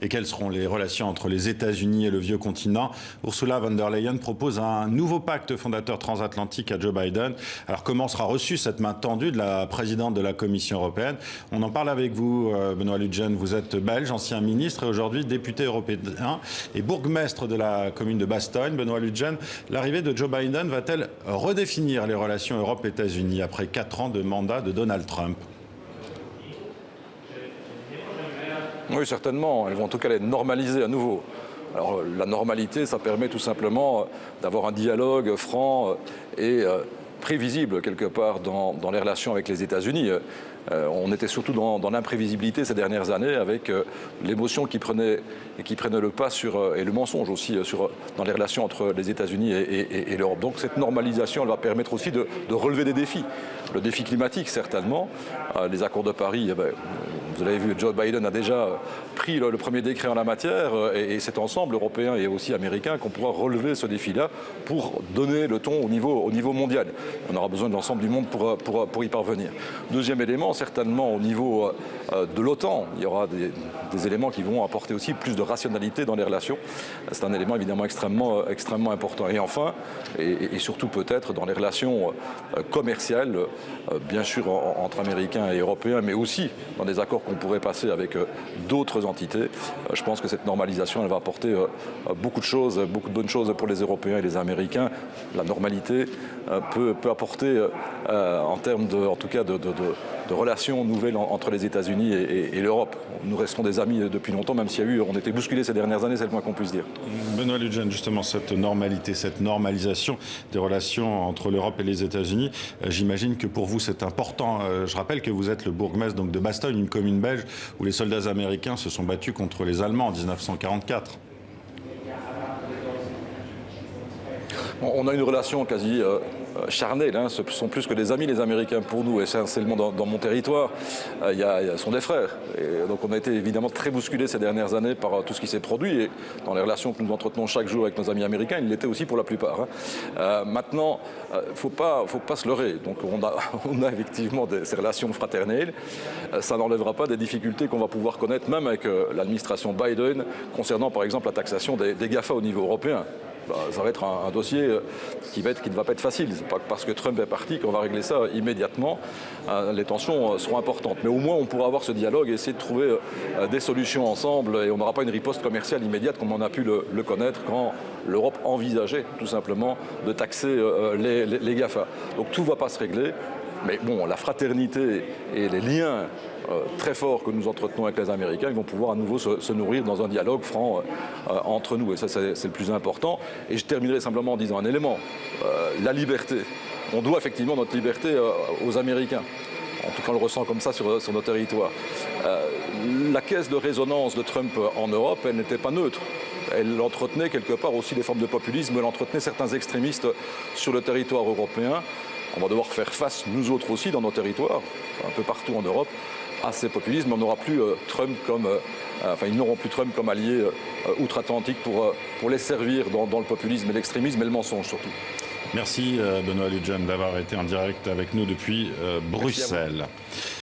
et quelles seront les relations entre les États-Unis et le vieux continent. Ursula von der Leyen propose un nouveau pacte fondateur transatlantique à Joe Biden. Alors comment sera reçue cette main tendue de la présidente de la Commission européenne? On en parle avec vous, Benoît Ludgen. Vous êtes belge, ancien ministre et aujourd'hui député européen et bourgmestre de la commune de Bastogne. Benoît Ludgen, l'arrivée de Joe Biden va-t-elle redéfinir les relations Europe-États-Unis après 4 ans de mandat de Donald Trump? Oui, certainement. Elles vont en tout cas les normaliser à nouveau. Alors, la normalité, ça permet tout simplement d'avoir un dialogue franc et prévisible quelque part dans les relations avec les États-Unis. On était surtout dans l'imprévisibilité ces dernières années avec l'émotion qui prenait le pas et le mensonge aussi dans les relations entre les États-Unis et l'Europe. Donc cette normalisation, elle va permettre aussi de relever des défis. Le défi climatique, certainement. Les accords de Paris, vous l'avez vu, Joe Biden a déjà pris le premier décret en la matière et c'est ensemble, Européens et aussi Américains, qu'on pourra relever ce défi-là pour donner le ton au niveau mondial. On aura besoin de l'ensemble du monde pour y parvenir. Deuxième élément, certainement au niveau de l'OTAN, il y aura des éléments qui vont apporter aussi plus de rationalité dans les relations. C'est un élément évidemment extrêmement important. Et enfin, et surtout peut-être dans les relations commerciales, bien sûr entre Américains et Européens, mais aussi dans des accords qu'on pourrait passer avec d'autres entités. Je pense que cette normalisation, elle va apporter beaucoup de choses, beaucoup de bonnes choses pour les Européens et les Américains. La normalité peut apporter, en termes en tout cas de relations nouvelles entre les États-Unis et l'Europe. Nous restons des amis depuis longtemps, même s'il y a on était bousculés ces dernières années, c'est le moins qu'on puisse dire. Benoît Ludgen, justement, cette normalité, cette normalisation des relations entre l'Europe et les États-Unis, j'imagine que pour vous c'est important. Je rappelle que vous êtes le bourgmestre donc, de Bastogne, une commune belge où les soldats américains se sont battus contre les Allemands en 1944. On a une relation quasi charnelle, hein. Ce sont plus que des amis les Américains pour nous, et essentiellement dans mon territoire, sont des frères. Et donc on a été évidemment très bousculés ces dernières années par tout ce qui s'est produit, et dans les relations que nous entretenons chaque jour avec nos amis américains, ils l'étaient aussi pour la plupart. Hein. Maintenant, faut pas se leurrer. Donc on a effectivement ces relations fraternelles. Ça n'enlèvera pas des difficultés qu'on va pouvoir connaître même avec l'administration Biden concernant par exemple la taxation des GAFA au niveau européen. Ça va être un dossier qui ne va pas être facile. C'est pas parce que Trump est parti qu'on va régler ça immédiatement. Les tensions seront importantes. Mais au moins, on pourra avoir ce dialogue et essayer de trouver des solutions ensemble. Et on n'aura pas une riposte commerciale immédiate comme on a pu le connaître quand l'Europe envisageait tout simplement de taxer les GAFA. Donc tout ne va pas se régler. Mais bon, la fraternité et les liens très forts que nous entretenons avec les Américains, ils vont pouvoir à nouveau se nourrir dans un dialogue franc entre nous. Et ça, c'est le plus important. Et je terminerai simplement en disant un élément. La liberté. On doit effectivement notre liberté aux Américains. En tout cas, on le ressent comme ça sur nos territoires. La caisse de résonance de Trump en Europe, elle n'était pas neutre. Elle entretenait quelque part aussi des formes de populisme, elle entretenait certains extrémistes sur le territoire européen. On va devoir faire face, nous autres aussi, dans nos territoires, un peu partout en Europe, à ces populismes. On n'aura plus Trump ils n'auront plus Trump comme allié outre-Atlantique pour les servir dans le populisme et l'extrémisme et le mensonge surtout. Merci Benoît Ludgen d'avoir été en direct avec nous depuis Bruxelles.